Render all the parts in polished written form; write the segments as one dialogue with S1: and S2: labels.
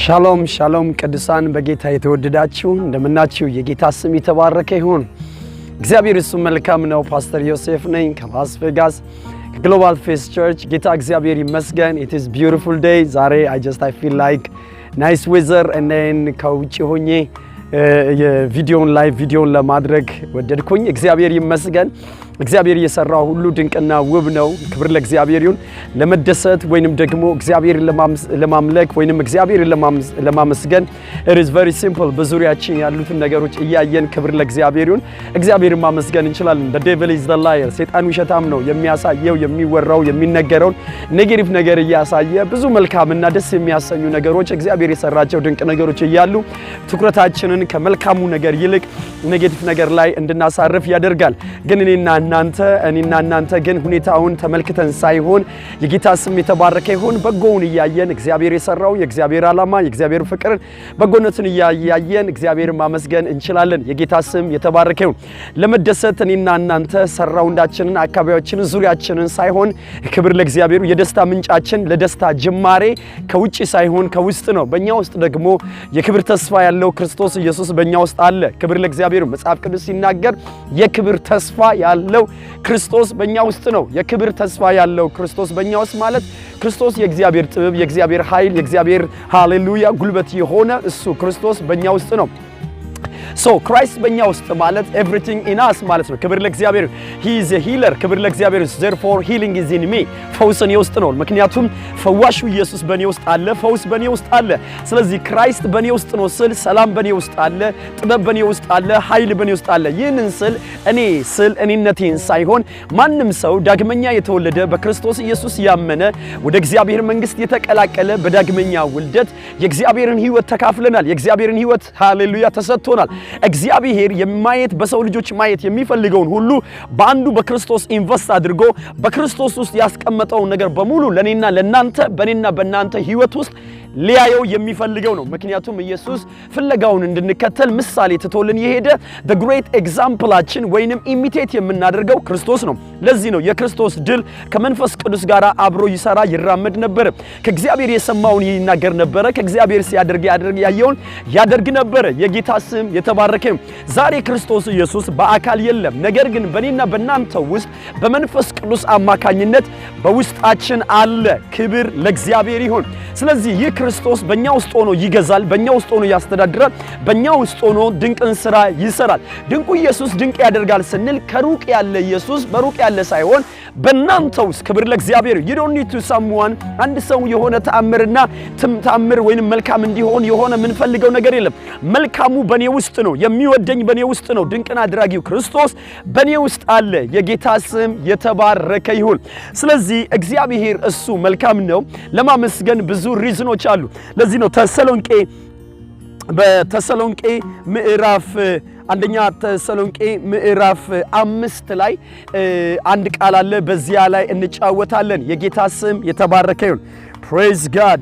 S1: ሻሎም ሻሎም ቅዱሳን በጌታ የተወደዳችሁ እንደምናችሁ የጌታ ስም የተባረከ ይሁን። እግዚአብሔር እሱ መልካም ነው። ፓስተር ዮሴፍ ነኝ ከላስ ቬጋስ ከግሎባል ፌስ ቸርች። ጌታ እግዚአብሔር ይመስገን። it is beautiful day ዛሬ I feel like nice weather and then ከውጪ ሆኜ የቪዲዮን ላይቭ ቪዲዮን ለማድረግ ወደድኩኝ። እግዚአብሔር ይመስገን። እግዚአብሔር የሰራው ሁሉ ድንቅና ውብ ነው። ክብር ለእግዚአብሔር ይሁን። ለመደሰት ወይንም ደግሞ እግዚአብሔር ለማምለክ ወይንም እግዚአብሔር ለማመስገን it is very simple። በዙሪያችን ያሉትን ነገሮች እያየን ክብር ለእግዚአብሔር ይሁን እግዚአብሔርን ማመስገን እንችላለን። the devil is the liar። ሰይጣን ውሸታም ነው። የሚያሳየው የሚወራው የሚነገረው ኔጌቲቭ ነገር እያሳየ ብዙ መልካምና ደስ የሚያሰኙ ነገሮች እግዚአብሔር የሰራቸው ድንቅ ነገሮች እያሉ ትኩረታችንን ከመልካሙ ነገር ይልቅ ኔጌቲቭ ነገር ላይ እንድናሳርፍ ያደርጋል። ግን እኔና እናንተ ግን ሁኔታውን ተመልክተን ሳይሆን የጌታ ስም የተባረከ ይሁን በጎውን እያየን እግዚአብሔር የሰራው የእግዚአብሔር ዓላማ የእግዚአብሔር ፍቅር በጎነቱን እያየን እግዚአብሔርን ማመስገን እንችላለን። የጌታ ስም የተባረከ ይሁን። ለመደሰት እኔና እናንተ ሰራውንዳችንን አካባቢያችንን ዙሪያችንን ሳይሆን ክብር ለእግዚአብሔር የደስታ ምንጫችን ለደስታ ጅማሬ ከውጪ ሳይሆን ከውስጥ ነው። በእኛ ውስጥ ደግሞ የክብር ተስፋ ያለው ክርስቶስ ኢየሱስ በእኛ ውስጥ አለ። ክብር ለእግዚአብሔር። መጽሐፍ ቅዱስ ሲናገር የክብር ተስፋ ያለው ክርስቶስ በእኛ ውስጥ ነው። የክብር ተስፋ ያለው ክርስቶስ በእኛ ውስጥ ማለት ክርስቶስ የእግዚአብሔር ጥበብ የእግዚአብሔር ኃይል የእግዚአብሔር ሃሌሉያ ጉልበት የሆነ እሱ ክርስቶስ በእኛ ውስጥ ነው። So Christ በእኛ ውስጥ ማለት everything in us ማለት ነው። ክብር ለእግዚአብሔር። he is a healer። ክብር ለእግዚአብሔር። therefore healing is in me። ፈውስ በእኔ ውስጥ ነው። ምክንያቱም ፈዋሹ ኢየሱስ በእኔ ውስጥ አለ። ፈውስ በእኔ ውስጥ አለ። ስለዚህ ክራይስት በእኔ ውስጥ ነው ስል ሰላም በእኔ ውስጥ አለ፣ ጥበብ በእኔ ውስጥ አለ፣ ኃይል በእኔ ውስጥ አለ። ይህንን ስል እኔነቴን ሳይሆን ማንም ሰው ዳግመኛ የተወለደ በክርስቶስ ኢየሱስ ያመነ ወደ እግዚአብሔር መንግስት የተቀላቀለ በዳግመኛ ውልደት የእግዚአብሔርን ሕይወት ተካፍለናል። የእግዚአብሔርን ሕይወት ሃሌሉያ ተሰጥቶናል። እግዚአብሔር የማየት በሰው ልጆች ማየት የሚፈልገውን ሁሉ በአንዱ በክርስቶስ ኢንቨስት አድርጎ በክርስቶስ ውስጥ ያስቀመጠው ነገር በሙሉ ለኔና ለናንተ በኔና በእናንተ ሕይወት ውስጥ ሊያየው የሚፈልገው ነው። ምክንያቱም ኢየሱስ ፍለጋውን እንድንከተል ምሳሌ ትቶልን የሄደ the great exampleአችን ወይንም ኢሚቴት የምናደርገው ክርስቶስ ነው። ለዚህ ነው የክርስቶስ ድል ከመንፈስ ቅዱስ ጋር አብሮ ይሰራ ይራመድ ነበር። ከእግዚአብሔር የሰማውን ይናገር ነበር። ከእግዚአብሔር ሲያደርግ ያየውን ያደርግ ነበር። የጌታ ስም የተባረከ ነው። ዛሬ ክርስቶስ ኢየሱስ በአካል የለም። ነገር ግን በእኔና በእናንተ ውስጥ በመንፈስ ቅዱስ አማካኝነት በውስጣችን አለ። ክብር ለእግዚአብሔር ይሁን። ስለዚህ ይህ ክርስቶስ በእኛ ውስጥ ሆኖ ይገዛል፣ በእኛ ውስጥ ሆኖ ያስተዳድራል፣ በእኛ ውስጥ ሆኖ ድንቅን ስራ ይሰራል። ድንቁ ኢየሱስ ድንቅ ያደርጋል ስንል ከሩቅ ያለ ኢየሱስ በሩቅ ያለ ሳይሆን በእናንተ ውስጥ ክብር ለእግዚአብሔር። you don't need to someone አንድ ሰው የሆነ ተአምር ወይንም መልካም እንዲሆን የሆነ የምንፈልገው ነገር የለም። መልካሙ በእኔ ውስጥ ነው። የሚወደኝ በእኔ ውስጥ ነው። ድንቅን አድራጊው ክርስቶስ በእኔ ውስጥ አለ። የጌታ ስም የተባረከ ይሁን። ስለዚህ እግዚአብሔር እሱ መልካም ነው። ለማመስገን ብዙ ሪዝኖች አሉ። ለዚህ ነው በተሰሎንቄ ምዕራፍ አንደኛ ተሰሎንቄ ምዕራፍ 5 ላይ አንድ ቃል አለ። በዚያ ላይ እንጫወታለን። የጌታ ስም የተባረከ ይሁን። praise God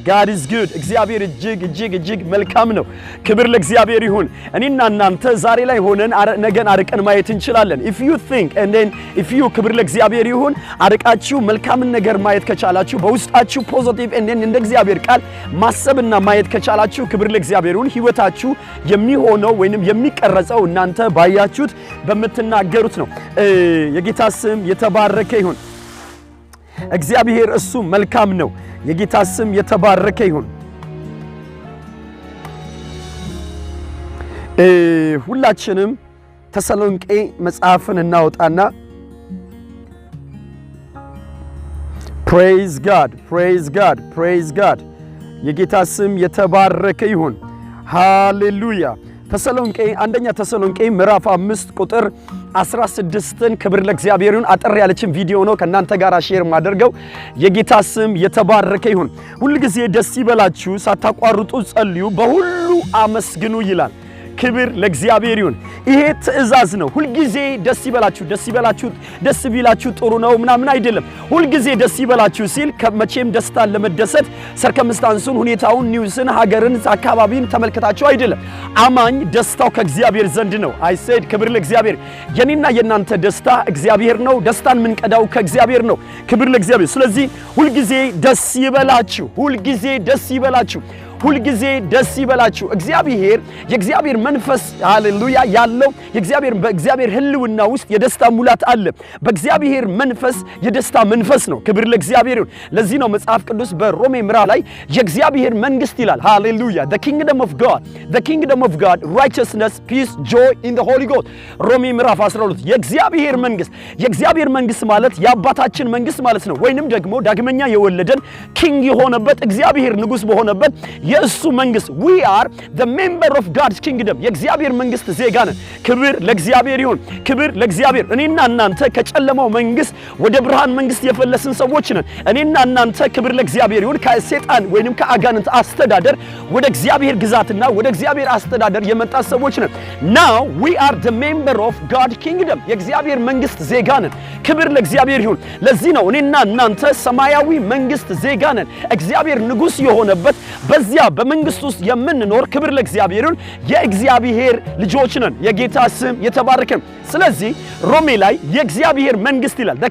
S1: God is good። እግዚአብሔር እጅግ መልካም ነው። ክብር ለእግዚአብሔር ይሁን። እኔና እናንተ ዛሬ ላይ ሆነን ነገን አርቀን ማየት እንችላለን። if you think and then if you ክብር ለእግዚአብሔር ይሁን አርቃችሁ መልካምን ነገር ማየት ከቻላችሁ በውስጣችሁ ፖዚቲቭ and then እንደ እግዚአብሔር ቃል ማሰብና ማየት ከቻላችሁ ክብር ለእግዚአብሔር ይሁን። ህይወታችሁ የሚሆነው ወይንም የሚቀረጸው እናንተ ባያችሁት በመተናገሩት ነው። የጌታ ስም የተባረከ ይሁን። እግዚአብሔር እሱ መልካም ነው። የጌታ ስም የተባረከ ይሁን። ሁላችንም ተሰሎንቄ መጽሐፍን እናወጣና praise God የጌታ ስም የተባረከ ይሁን። ሃሌሉያ። አንደኛ ተሰሎንቄ ምዕራፍ 5 ቁጥር 16ን ክብር ለእግዚአብሔር ይሁን። አጥር ያለችን ቪዲዮ ነው ከናንተ ጋር ሼር ማደርገው። የጌታ ስም የተባረከ ይሁን። ሁሉ ጊዜ ደስ ይበላችሁ፣ ሳታቋርጡ ጸልዩ፣ በሁሉ አመስግኑ ይላል። ክብር ለእግዚአብሔር ይሁን። ይሄ ትእዛዝ ነው። ሁሉ ጊዜ ደስ ቢላችሁ ጥሩ ነው ምናምን አይደለም። ሁሉ ጊዜ ደስ ይበላችሁ ሲል ከመቼም ደስታን ለመደሰት ሰርከምስታንሱን፣ ሁኔታውን፣ ኒውስን፣ ሀገርን፣ አካባቢን ተመልክታችሁ አይደለም። አማኝ ደስታው ከእግዚአብሔር ዘንድ ነው። አይ ሴድ ክብር ለእግዚአብሔር። የኔና የናንተ ደስታ እግዚአብሔር ነው። ደስታን ምንቀዳው ከእግዚአብሔር ነው። ክብር ለእግዚአብሔር። ስለዚህ ሁሉ ጊዜ ደስ ይበላችሁ፣ ሁሉ ጊዜ ደስ ይበላችሁ። የእግዚአብሔር መንፈስ ሃሌሉያ ያለው በእግዚአብሔር ህልውና ውስጥ የደስታ ሙላት አለ። በእግዚአብሔር መንፈስ የደስታ መንፈስ ነው። ክብር ለእግዚአብሔር ይሁን። ለዚህ ነው መጽሐፍ ቅዱስ በሮሜ ምዕራፍ ላይ የእግዚአብሔር መንግስት ይላል። ሃሌሉያ the kingdom of God righteousness peace joy in the Holy Ghost ሮሜ ምዕራፍ 12 የእግዚአብሔር መንግስት ማለት የአባታችን መንግስት ማለት ነው። ወይንም ደግሞ ዳግመኛ የወለደን ኪንግ የሆነበት እግዚአብሔር ንጉስ በሆነበት የእሱ መንግስት we are the member of God's kingdom የእግዚአብሔር መንግስት ዜጋ ነን። ክብር ለእግዚአብሔር ይሁን። ክብር ለእግዚአብሔር። እኔና እናንተ ከጨለማው መንግስት ወደ ብርሃን መንግስት የፈለስን ሰዎች ነን። እኔና እናንተ ክብር ለእግዚአብሔር ይሁን ከሰይጣን ወይንም ከአጋንንት አስተዳደር ወደ እግዚአብሔር ግዛትና ወደ እግዚአብሔር አስተዳደር የመጣ ሰዎች ነን። now we are the member of God's kingdom የእግዚአብሔር መንግስት ዜጋ ነን። ክብር ለእግዚአብሔር ይሁን። ለዚህ ነው እኔና እናንተ ሰማያዊ መንግስት ዜጋ ነን። እግዚአብሔር ንጉስ የሆነበት በዚያ በመንግስት ውስጥ የምንኖር ክብር ለእግዚአብሔር ይሁን የእግዚአብሔር ልጆች ነን። የጌታ ስም የተባረከ። ስለዚህ ሮሜ ላይ የእግዚአብሔር መንግስት ይላል the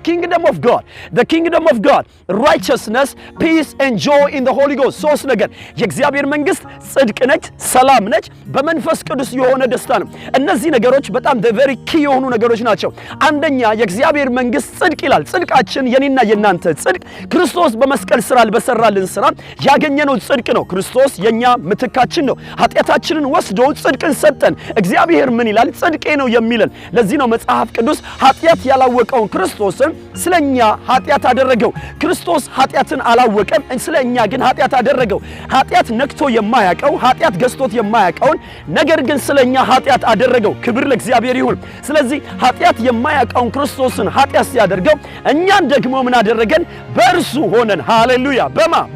S1: kingdom of God righteousness peace and joy in the Holy Ghost ሶስት ነገር የእግዚአብሔር መንግስት ጽድቅ ነች፣ ሰላም ነች፣ በመንፈስ ቅዱስ የሆነ ደስታ ነው። እነዚህ ነገሮች በጣም very key የሆኑ ነገሮች ናቸው። አንደኛ የእግዚአብሔር መንግስት ጽድቅ ይላል። ጽድቃችን የኔና የናንተ ጽድቅ ክርስቶስ በመስቀል ስራ በሰራልን ስራ ያገኘነው ጽድቅ ነው። ክርስቶስ የኛ ምትካችን ነው። ኃጢአታችንን ወስዶ ጽድቅን ሰጠን። እግዚአብሔር ምን ይላል? ጽድቄ ነው የሚለን። ለዚህ ነው መጽሐፍ ቅዱስ ኃጢአት ያላወቀውን ክርስቶስን ስለኛ ኃጢአት አደረገው። ክርስቶስ ኃጢአትን አላወቀም፣ ስለኛ ግን ኃጢአት አደረገው። ኃጢአት ነክቶ የማያቀው ኃጢአት ገዝቶት የማያቀውን ነገር ግን ስለኛ ኃጢአት አደረገው። ክብር ለእግዚአብሔር ይሁን። ስለዚህ ኃጢአት የማያቀውን ክርስቶስን ኃጢአት ሲያደርገው እኛን ደግሞ ምን አደረገን? በእርሱ ሆነን ሃሌሉያ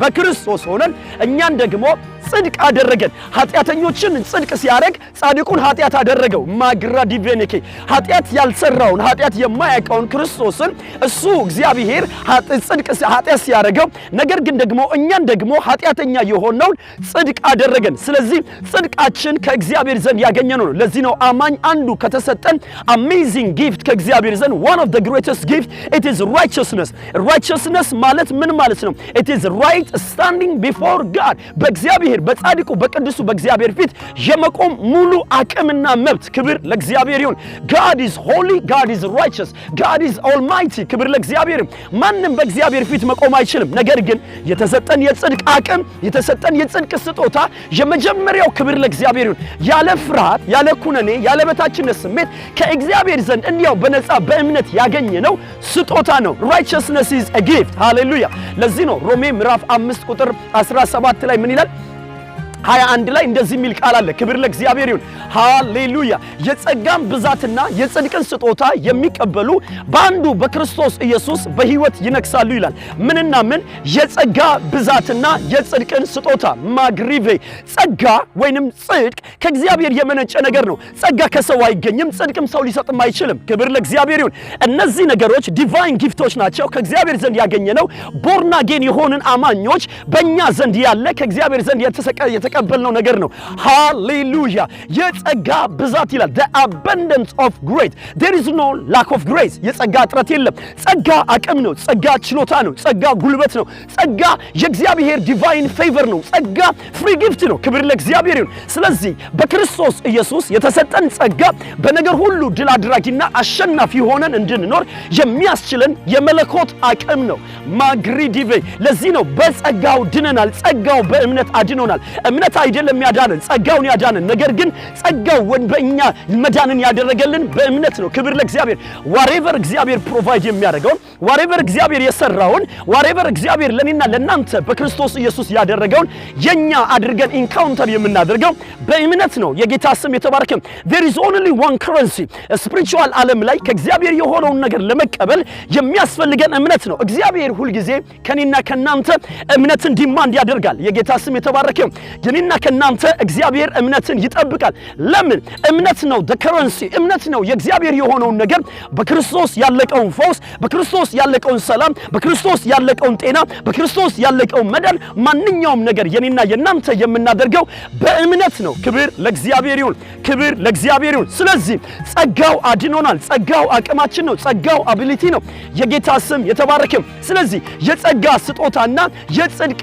S1: በክርስቶስ ሆነን እኛን ደግሞ ጽድቅ አደረገን። ኃጢአተኞችን ጽድቅ ሲያደርግ ጻድቁን ኃጢአት አደረገው። ማግራ ዲቬኔኬ ኃጢአት ያልሰራውን ኃጢአት የማያውቀውን ክርስቶስን እሱ እግዚአብሔር ኃጢአት ሲያደርገው ነገር ግን ደግሞ እኛን ደግሞ ኃጢአተኛ የሆነውን ጽድቅ አደረገን። ስለዚህ ጽድቃችን ከእግዚአብሔር ዘንድ ያገኘነው ነው። ለዚህ ነው አማኝ አንዱ ከተሰጠን amazing gift ከእግዚአብሔር ዘንድ one of the greatest gift it is righteousness ማለት ምን ማለት ነው? it is right standing before God በእግዚአብሔር በጻድቁ በቅዱሱ በእግዚአብሔር ፊት የመቆም ሙሉ አቅምና መብት። ክብር ለእግዚአብሔር ይሁን። God is holy, God is righteous, God is almighty። ክብር ለእግዚአብሔር። ማንም በእግዚአብሔር ፊት መቆም አይችልም። ነገር ግን የተሰጠን የጽድቅ አቅም የተሰጠን የጽድቅ ስጦታ የመጀመሪያው ክብር ለእግዚአብሔር ይሁን። ያለ ፍርሃት ያለ ኩነኔ ያለ በታችነት ስሜት ከእግዚአብሔር ዘንድ እንዲያው በነፃ በእምነት ያገኘነው ስጦታ ነው። righteousness is a gift ሃሌሉያ። ለዚህ ነው ሮሜ ምዕራፍ 5 ቁጥር 17 ላይ ምን ይላል? 21 ላይ እንደዚህ የሚል ቃል አለ። ክብር ለእግዚአብሔር ይሁን ሃሌሉያ። የጸጋም ብዛትና የጽድቅን ስጦታ የሚቀበሉ በአንዱ በክርስቶስ ኢየሱስ በሕይወት ይነግሳሉ ይላል። ምንና ምን? የጸጋ ብዛትና የጽድቅን ስጦታ ማግሪቬ። ጸጋ ወይንም ጽድቅ ከእግዚአብሔር የመነጨ ነገር ነው። ጸጋ ከሰው አይገኝም፣ ጽድቅም ሰው ሊሰጥም አይችልም። ክብር ለእግዚአብሔር ይሁን። እነዚህ ነገሮች ዲቫይን ጊፍቶች ናቸው፣ ከእግዚአብሔር ዘንድ ያገኘነው። ቦርን አጌን የሆንን አማኞች በእኛ ዘንድ ያለ ከእግዚአብሔር ዘንድ የተቀበልነው ነገር ነው። ሃሌሉያ። የጸጋ ብዛት ይላል the abundance of grace there is no lack of grace የጸጋ እጥረት የለም። ጸጋ አቅም ነው። ጸጋ ችሎታ ነው። ጸጋ ጉልበት ነው። ጸጋ የእግዚአብሔር ዲቫይን ፌቨር ነው። ጸጋ ፍሪ ጊፍት ነው። ክብር ለእግዚአብሔር ይሁን። ስለዚህ በክርስቶስ ኢየሱስ የተሰጠን ጸጋ በነገር ሁሉ ድል አድራጊና አሸናፊ ሆነን እንድንኖር የሚያስችለን የመለኮት አቅም ነው። ማግሪዲቬ። ለዚህ ነው በጸጋው ድነናል። ጸጋው በእምነት አድኖናል። እምነት አይደለም ያዳነን፣ ጸጋውን ያዳነን። ነገር ግን ጸጋው በእኛ መዳንን ያደረገልን በእምነት ነው። ክብር ለእግዚአብሔር። ዋሬቨር እግዚአብሔር ፕሮቫይድ የሚያደርገውን ዋሬቨር እግዚአብሔር የሰራውን ዋሬቨር እግዚአብሔር ለኔና ለናንተ በክርስቶስ ኢየሱስ ያደረገውን የኛ አድርገን ኢንካውንተር የምናደርገው በእምነት ነው። የጌታ ስም የተባረከ። there is only one currency spiritual ዓለም ላይ ከእግዚአብሔር የሆነውን ነገር ለመቀበል የሚያስፈልገን እምነት ነው። እግዚአብሔር ሁሉ ጊዜ ከኔና ከናንተ እምነትን ዲማንድ ያደርጋል። የጌታ ስም የተባረከ። የኔና ከናንተ እግዚአብሔር እምነትን ይጠብቃል። ለምን? እምነት ነው the currency። እምነት ነው የእግዚአብሔር የሆነውን ነገር በክርስቶስ ያለቀውን ፈውስ፣ በክርስቶስ ያለቀውን ሰላም፣ በክርስቶስ ያለቀውን ጤና፣ በክርስቶስ ያለቀውን መዳን፣ ማንኛውም ነገር የኔና የናንተ የምናደርገው በእምነት ነው። ክብር ለእግዚአብሔር ይሁን። ክብር ለእግዚአብሔር ይሁን። ስለዚህ ጸጋው አድኖናል። ጸጋው አቅማችን ነው። ጸጋው አቢሊቲ ነው። የጌታ ስም የተባረከ። ስለዚህ የጸጋ ስጦታና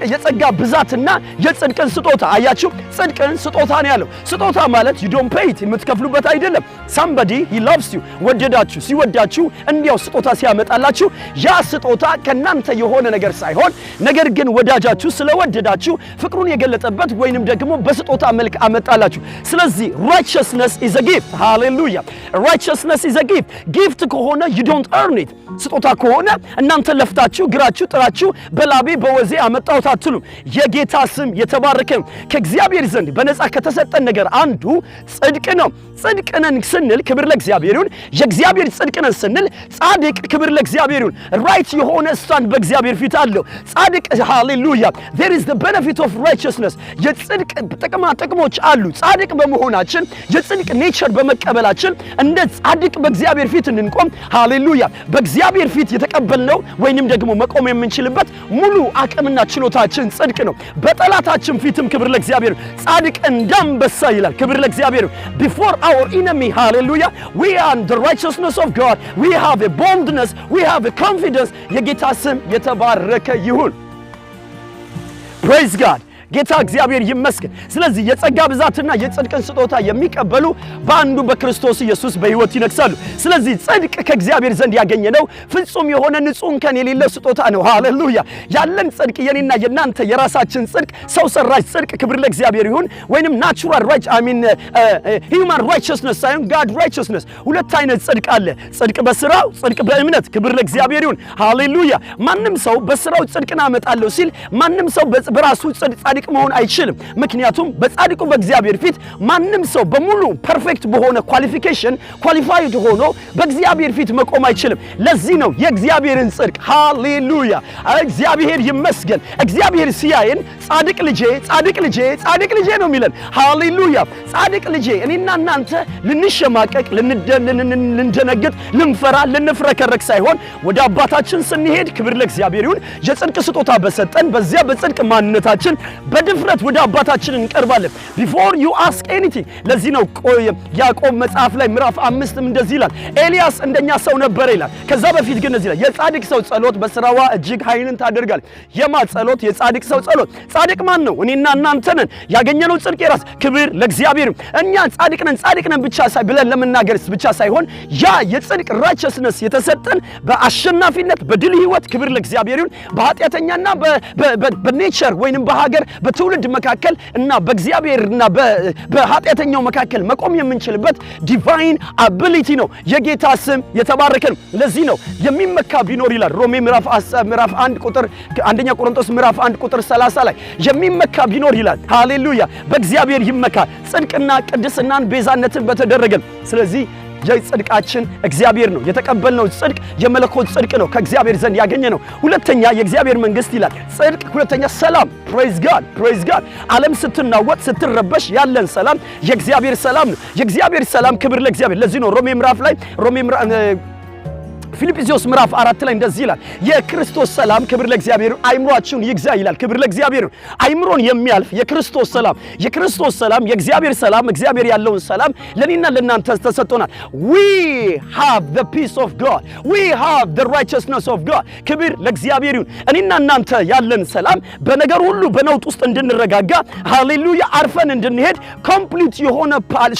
S1: የጸጋ ብዛትና የጽድቅን ስጦታ አያችሁ ጽድቅን ስጦታ ነው ያለው ስጦታ ማለት you don't pay it የምትከፍሉበት አይደለም somebody he loves you ወደዳችሁ ሲወዳችሁ እንዲያው ስጦታ ሲያመጣላችሁ ያ ስጦታ ከናንተ የሆነ ነገር ሳይሆን ነገር ግን ወዳጃችሁ ስለወደዳችሁ ፍቅሩን የገለጠበት ወይንም ደግሞ በስጦታ መልክ አመጣላችሁ ስለዚህ righteousness is a gift hallelujah righteousness is a gift ከሆነ you don't earn it ስጦታ ከሆነ እናንተ ለፍታችሁ ግራችሁ ጥራችሁ በላቤ በወዜ አመጣውት አትሉም የጌታ ስም የተባረከ ከእግዚአብሔር ዘንድ በነፃ ከተሰጠን ነገር አንዱ ጽድቅ ነው ጽድቅነን ስንል ክብር ለእግዚአብሔር ይሁን የእግዚአብሔር ጽድቅነን ስንል ጻድቅ ክብር ለእግዚአብሔር ይሁን ራይት የሆነ ስታንድ በእግዚአብሔር ፊት አለው ጻድቅ ሃሌሉያ there is the benefit of righteousness የጽድቅ ጥቅሞች አሉ ጻድቅ በመሆናችን የጽድቅ ኔቸር በመቀበላችን እንደ ጻድቅ በእግዚአብሔር ፊት እንቆም ሃሌሉያ በእግዚአብሔር ፊት የተቀበልነው ወይንም ደግሞ መቆም የምንችልበት ሙሉ አቅምና ችሎታችን ጽድቅ ነው በጠላታችን ፊትም ክብር ለእግዚአብሔር ጻድቅ እንዳንበሳ ይላል ክብር ለእግዚአብሔር before our enemy hallelujah we are the righteousness of God we have a boldness we have a confidence የጌታ ስም የተባረከ ይሁን praise God ጌታ እግዚአብሔር ይመስገን ስለዚህ የጸጋ ብዛትና የጽድቅን ስጦታ የሚቀበሉ በአንዱ በክርስቶስ ኢየሱስ በሕይወት ይነግሳሉ ስለዚህ ጽድቅ ከእግዚአብሔር ዘንድ ያገኘነው ፍጹም የሆነ ንጹህ ከን የሌለ ስጦታ ነው ሃሌሉያ ያለን ጽድቅ የኔና የናንተ የራሳችን ጽድቅ ሰው ሰራሽ ጽድቅ ክብር ለእግዚአብሔር ይሁን ወይንም ናቹራል ራይት human righteousness ሳይሆን God righteousness ሁለት አይነት ጽድቅ አለ ጽድቅ በስራው ጽድቅ በእምነት ክብር ለእግዚአብሔር ይሁን ሃሌሉያ ማንም ሰው በስራው ጽድቅን አመጣለሁ ሲል ማንም ሰው በራሱ ጽድቅ መሆን አይችልም ምክንያቱም በጻድቁ በእግዚአብሔር ፊት ማንም ሰው በሙሉ ፐርፌክት በሆነ ኳሊፊኬሽን ኳሊፋይድ ሆኖ በእግዚአብሔር ፊት መቆም አይችልም ለዚህ ነው የእግዚአብሔርን ጽድቅ ሃሌሉያ እግዚአብሔር ይመስገን እግዚአብሔር ሲያየን ጻድቅ ልጄ ነው የሚለን ሃሌሉያ ጻድቅ ልጄ እኔና እናንተ ልንሸማቀቅ ልንደነግጥ ልንፈራ ልንፍረከረክ ሳይሆን ወደ አባታችን ስንሄድ ክብር ለእግዚአብሔር ይሁን የጽድቅ ስጦታ በሰጠን በዚያ በጽድቅ ማንነታችን በድፍረት ወደ አባታችን እንቀርባለን before you ask anything ለዚህ ነው ያዕቆብ መጽሐፍ ላይ ምዕራፍ 5 እንደዚህ ይላል ኤልያስ እንደኛ ሰው ነበር ይላል ከዛ በፊት ግን እንደዚህ ይላል የጻድቅ ሰው ጸሎት በስራዋ እጅግ ኃይልን ታደርጋለች የማ ጸሎት የጻድቅ ሰው ጸሎት ጻድቅ ማን ነው እኔና እናንተ ነን ያገኘነው ጽድቅ የራስ ክብር ለእግዚአብሔር እኛ ጻድቅ ነን ብቻ ብለን ለመናገር ብቻ ሳይሆን ያ የጽድቅ righteousness የተሰጠን በአሸናፊነት በድል ህይወት ክብር ለእግዚአብሔር ይሁን በኃጢአተኛና በኔቸር ወይንም በሀገር በትውልድ መካከል እና በእግዚአብሔርና በኃጢአተኛው መካከል መቆም የምንችልበት ዲቫይን አቢሊቲ ነው የጌታ ስም የተባረከ ነው ለዚህ ነው የሚመካ ቢኖር ይላል ሮሜ ምዕራፍ 1 ቁጥር አንደኛ ቆሮንቶስ ምዕራፍ 1 ቁጥር 30 ላይ የሚመካ ቢኖር ይላል ሃሌሉያ በእግዚአብሔር ይመካ ጽድቅና ቅድስናን ቤዛነትን በተደረገ ስለዚህ የጽድቃችን እግዚአብሔር ነው የተቀበልነው ጽድቅ የመለኮት ጽድቅ ነው ከእግዚአብሔር ዘንድ ያገኘነው ሁለተኛ የእግዚአብሔር መንግስት ይላል ጽድቅ ሁለተኛ ሰላም praise God ዓለም ስትናወጥ ስትረበሽ ያለን ሰላም የእግዚአብሔር ሰላም ነው የእግዚአብሔር ሰላም ክብር ለእግዚአብሔር ለዚህ ነው ሮሜ ምዕራፍ ፊልጵስዩስ ምዕራፍ 4 ላይ እንደዚህ ይላል የክርስቶስ ሰላም ክብር ለእግዚአብሔር አይምሮአችሁን ይግዛ ይላል ክብር ለእግዚአብሔር አይምሮን የሚያልፍ የክርስቶስ ሰላም የእግዚአብሔር ሰላም እግዚአብሔር ያለውን ሰላም ለኔና ለናንተ ተሰጥቶናል we have the peace of God we have the righteousness of God ክብር ለእግዚአብሔር እኔና እናንተ ያለን ሰላም በነገር ሁሉ በነውጥ ውስጥ እንድንረጋጋ ሃሌሉያ አርፈን እንድንሄድ ኮምፕሊት የሆነ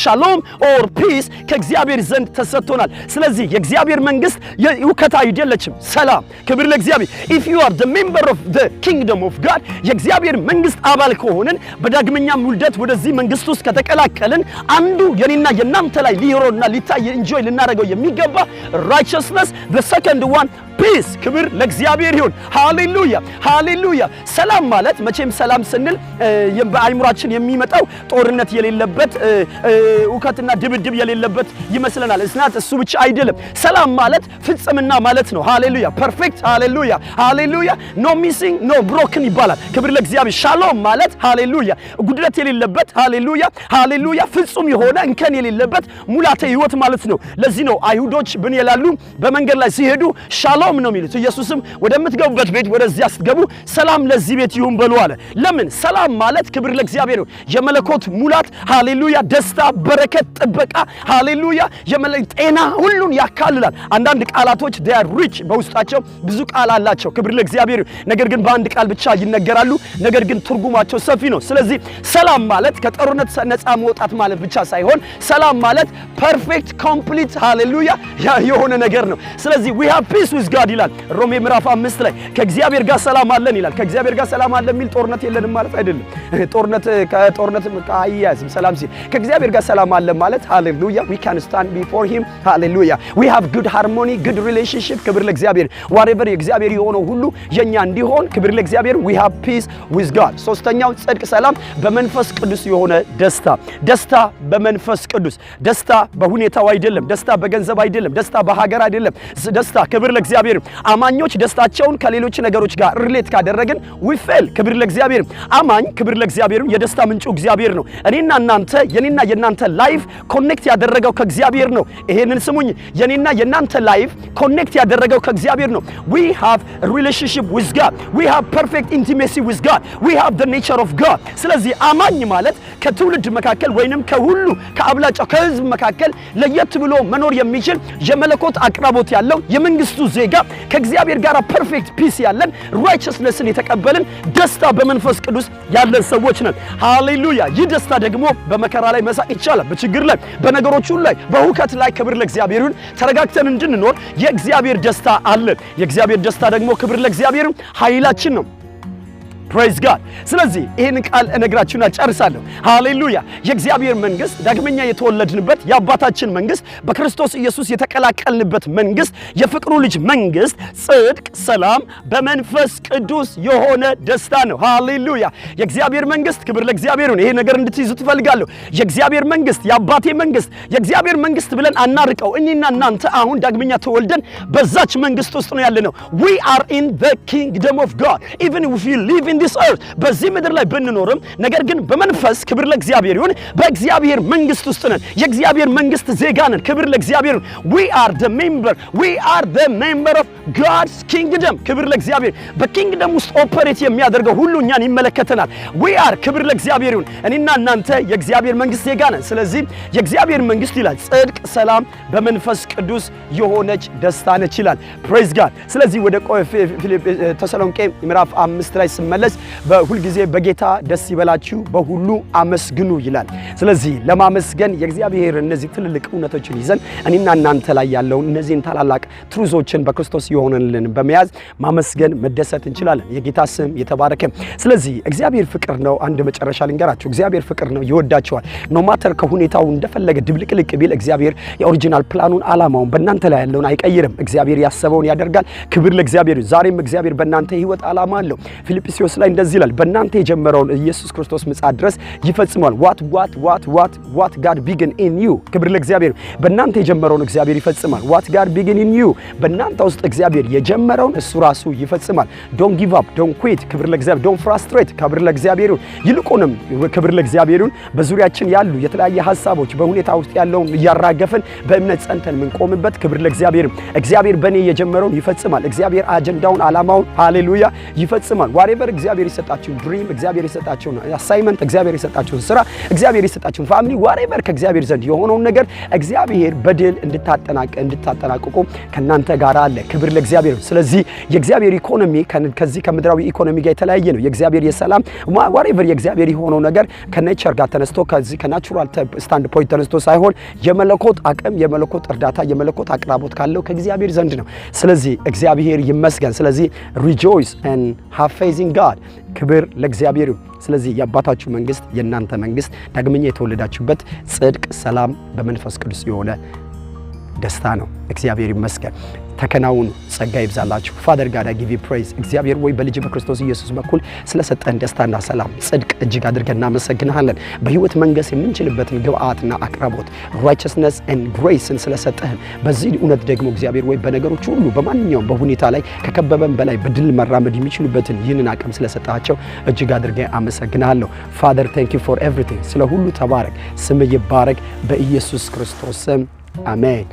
S1: ሻሎም or peace ከእግዚአብሔር ዘንድ ተሰጥቶናል ስለዚህ የእግዚአብሔር መንግስት የውከታ አይደለችም ሰላም ክብር ለእግዚአብሔር if you are the member of the kingdom of God የእግዚአብሔር መንግስት አባል ከሆነን በዳግመኛ ውልደት ወደዚህ መንግስት ውስጥ ከተቀላቀልን አንዱ የኔና የናንተ ላይ ሊሮና ሊታይ enjoy ልናደርገው የሚገባ righteousness the second one peace ክብር ለእግዚአብሔር ይሁን ሃሌሉያ ሰላም ማለት መቼም ሰላም ስንል በአይምሮአችን የሚመጣው ጦርነት የሌለበት ውከትና ድብድብ የሌለበት ይመስለናል እስናት እሱ ብቻ አይደለም ሰላም ማለት ፍጽምና ማለት ነው ሃሌሉያ ፐርፌክት ሃሌሉያ no missing no broken ይባላል ክብር ለእግዚአብሔር ሻሎም ማለት ሃሌሉያ ጉድለት የሌለበት ሃሌሉያ ፍጹም የሆነ እንከን የሌለበት ሙላተ ህይወት ማለት ነው ለዚህ ነው አይሁዶች ብን ይላሉ በመንገድ ላይ ሲሄዱ ሻሎም ሻሎም ነው የሚሉት። ኢየሱስም ወደምትገቡበት ቤት ወደዚያ ስትገቡ ሰላም ለዚህ ቤት ይሁን በሉ አለ። ለምን? ሰላም ማለት ክብር ለእግዚአብሔር ነው፣ የመለኮት ሙላት ሃሌሉያ፣ ደስታ፣ በረከት፣ ጥበቃ ሃሌሉያ፣ ጤና ሁሉን ያካልላል። አንዳንድ ቃላቶች they are rich በውስጣቸው ብዙ ቃል አላቸው። ክብር ለእግዚአብሔር። ነገር ግን በአንድ ቃል ብቻ ይነገራሉ፣ ነገር ግን ትርጉማቸው ሰፊ ነው። ስለዚህ ሰላም ማለት ከጦርነት ነፃ መውጣት ማለት ብቻ ሳይሆን ሰላም ማለት ፐርፌክት ኮምፕሊት ሃሌሉያ የሆነ ነገር ነው። ስለዚህ we have peace with God ይላል ሮሜ ምዕራፍ 5 ላይ ከእግዚአብሔር ጋር ሰላም አለን ይላል። ከእግዚአብሔር ጋር ሰላም አለን የሚል ጦርነት የለንም ማለት አይደለም። ከጦርነት አያያዝም። ሰላም ሲል ከእግዚአብሔር ጋር ሰላም አለን ማለት ሃሌሉያ we can stand before him ሃሌሉያ we have good harmony good relationship ክብር ለእግዚአብሔር whatever የእግዚአብሔር የሆነው ሁሉ የኛ እንዲሆን ክብር ለእግዚአብሔር we have peace with God። ሶስተኛው ጽድቅ፣ ሰላም በመንፈስ ቅዱስ የሆነ ደስታ። ደስታ በመንፈስ ቅዱስ፣ ደስታ በሁኔታው አይደለም፣ ደስታ በገንዘብ አይደለም፣ ደስታ በሀገር አይደለም። ደስታ ክብር ለእግዚአብሔር። አማኞች ደስታቸውን ከሌሎች ነገሮች ጋር ሪሌት ካደረግን we fail። ክብር ለእግዚአብሔር። አማኝ ክብር ለእግዚአብሔር የደስታ ምንጩ እግዚአብሔር ነው። እኔና እናንተ የኔና የናንተ ላይፍ ኮኔክት ያደረገው ከእግዚአብሔር ነው። ይሄንን ስሙኝ፣ የኔና የናንተ ላይፍ ኮኔክት ያደረገው ከእግዚአብሔር ነው። we have a relationship with God, we have perfect intimacy with God, we have the nature of God። ስለዚህ አማኝ ማለት ከትውልድ መካከል ወይንም ከሁሉ ከአብላጫው ከህዝብ መካከል ለየት ብሎ መኖር የሚችል የመለኮት አቅራቦት ያለው የመንግስቱ ዜጋ ከእግዚአብሔር ጋር ፐርፌክት ፒስ ያለን righteousnessን የተቀበልን ደስታ በመንፈስ ቅዱስ ያለን ሰዎች ነን። ሃሌሉያ። ይህ ደስታ ደግሞ በመከራ ላይ መሳቅ ይቻላል፣ በችግር ላይ፣ በነገሮች ሁሉ ላይ፣ በሁከት ላይ ክብር ለእግዚአብሔር ይሁን። ተረጋግተን እንድንኖር የእግዚአብሔር ደስታ አለን። የእግዚአብሔር ደስታ ደግሞ ክብር ለእግዚአብሔር ኃይላችን ነው። praise God። ስለዚህ ይሄን ቃል እነግራችሁና ጨርሳለሁ። ሃሌሉያ። የእግዚአብሔር መንግስት ዳግመኛ የተወለድንበት የአባታችን መንግስት በክርስቶስ ኢየሱስ የተቀላቀልንበት መንግስት የፍቅሩ ልጅ መንግስት ጽድቅ፣ ሰላም በመንፈስ ቅዱስ የሆነ ደስታ ነው። ሃሌሉያ። የእግዚአብሔር መንግስት ክብር ለእግዚአብሔር ነው። ይሄ ነገር እንድትይዙ ትፈልጋለሁ። የእግዚአብሔር መንግስት የአባቴ መንግስት የእግዚአብሔር መንግስት ብለን አናርቀው። እኔና እናንተ አሁን ዳግመኛ ተወልደን በዛች መንግስት ውስጥ ነው ያለነው። we are in the kingdom of God even if we live in this earth በዚህ ምድር ላይ ብንኖርም ነገር ግን በመንፈስ ክብር ለእግዚአብሔር ይሁን በእግዚአብሔር መንግስት ውስጥ ነን። የእግዚአብሔር መንግስት ዜጋ ነን። ክብር ለእግዚአብሔር። we are the member of God's kingdom። ክብር ለእግዚአብሔር። በኪንግደም ውስጥ ኦፐሬት የሚያደርገው ሁሉ እኛን ይመለከተናል። we are ክብር ለእግዚአብሔር ይሁን እኔና እናንተ የእግዚአብሔር መንግስት ዜጋ ነን። ስለዚህ የእግዚአብሔር መንግስት ይላል ጽድቅ፣ ሰላም በመንፈስ ቅዱስ የሆነች ደስታ ነች ይላል። praise God። ስለዚህ ወደ ተሰሎንቄ ምዕራፍ 5 ላይ ስመለስ በሁልጊዜ በጌታ ደስ ይበላችሁ በሁሉ አመስግኑ ይላል። ስለዚህ ለማመስገን የእግዚአብሔር እነዚህ ትልልቅ እውነቶችን ይዘን እኔና እናንተ ላይ ያለውን እነዚህን ታላላቅ ትሩዞችን በክርስቶስ የሆነልን በመያዝ ማመስገን መደሰት እንችላለን። የጌታ ስም የተባረከ። ስለዚህ እግዚአብሔር ፍቅር ነው። አንድ መጨረሻ ልንገራችሁ። እግዚአብሔር ፍቅር ነው፣ ይወዳቸዋል። ኖ ማተር ከሁኔታው እንደፈለገ ድብልቅልቅ ቢል እግዚአብሔር የኦሪጂናል ፕላኑን ዓላማውን በእናንተ ላይ ያለውን አይቀይርም። እግዚአብሔር ያሰበውን ያደርጋል። ክብር ለእግዚአብሔር። ዛሬም እግዚአብሔር በእናንተ ህይወት ዓላማ አለው። ፊልጵስዩስ ላይ እንደዚህ ይላል፣ በእናንተ የጀመረውን ኢየሱስ ክርስቶስ ምጽአት ድረስ ይፈጽማል። what God begin in you። ክብር ለእግዚአብሔር። በእናንተ የጀመረውን እግዚአብሔር ይፈጽማል። what God begin in you። በእናንተ ውስጥ እግዚአብሔር የጀመረውን እሱ ራሱ ይፈጽማል። don't give up, don't quit። ክብር ለእግዚአብሔር። don't frustrate። ክብር ለእግዚአብሔር። ይልቁንም ክብር ለእግዚአብሔር በዙሪያችን ያሉ የተለያየ ሐሳቦች በሁኔታ ውስጥ ያለውን እያራገፈን በእምነት ጸንተን ምንቆምበት ክብር ለእግዚአብሔር። እግዚአብሔር በእኔ የጀመረውን ይፈጽማል። እግዚአብሔር አጀንዳውን ዓላማውን ሃሌሉያ ይፈጽማል። whatever እግዚአብሔር የሰጣችሁን ድሪም፣ እግዚአብሔር የሰጣችሁን አሳይመንት፣ እግዚአብሔር የሰጣችሁን ስራ፣ እግዚአብሔር የሰጣችሁን ፋሚሊ whatever ከእግዚአብሔር ዘንድ የሆነውን ነገር እግዚአብሔር በድል እንድታጠናቅቁ ከናንተ ጋር አለ። ክብር ለእግዚአብሔር። ስለዚህ የእግዚአብሔር ኢኮኖሚ ከዚህ ከምድራዊ ኢኮኖሚ ጋር የተለያየ ነው። የእግዚአብሔር የሰላም whatever የእግዚአብሔር የሆነው ነገር ከኔቸር ጋር ተነስቶ ከዚህ ከናቹራል ስታንድ ፖይንት ተነስቶ ሳይሆን የመለኮት አቅም፣ የመለኮት እርዳታ፣ የመለኮት አቅራቦት ካለው ከእግዚአብሔር ዘንድ ነው። ስለዚህ እግዚአብሔር ይመስገን። ስለዚህ rejoice and have faith in God። ክብር ለእግዚአብሔር። ስለዚህ የአባታችሁ መንግስት የእናንተ መንግስት ዳግመኛ የተወለዳችሁበት ጽድቅ፣ ሰላም በመንፈስ ቅዱስ የሆነ ደስታ ነው። እግዚአብሔር ይመስገን። ተከናውኑ። ጸጋ ይብዛላችሁ። ፋደር ጋድ አይ ጊቭ ዩ ፕሬዝ። እግዚአብሔር ወይ በልጅ በክርስቶስ ኢየሱስ በኩል ስለሰጠን ደስታና ሰላም፣ ጽድቅ እጅግ አድርገን እናመሰግናለን። በህይወት መንገስ የምንችልበትን ግብአትና አቅራቦት righteousness and graceን ስለሰጠህን በዚህ እውነት ደግሞ እግዚአብሔር ወይ በነገሮች ሁሉ በማንኛውም በሁኔታ ላይ ከከበበን በላይ በድል መራመድ የሚችሉበትን ይህንን አቅም ስለሰጣቸው እጅግ አድርገን አመሰግናለሁ። ፋደር thank you for everything። ስለ ሁሉ ተባረክ። ስም ይባረክ በኢየሱስ ክርስቶስ ስም አሜን።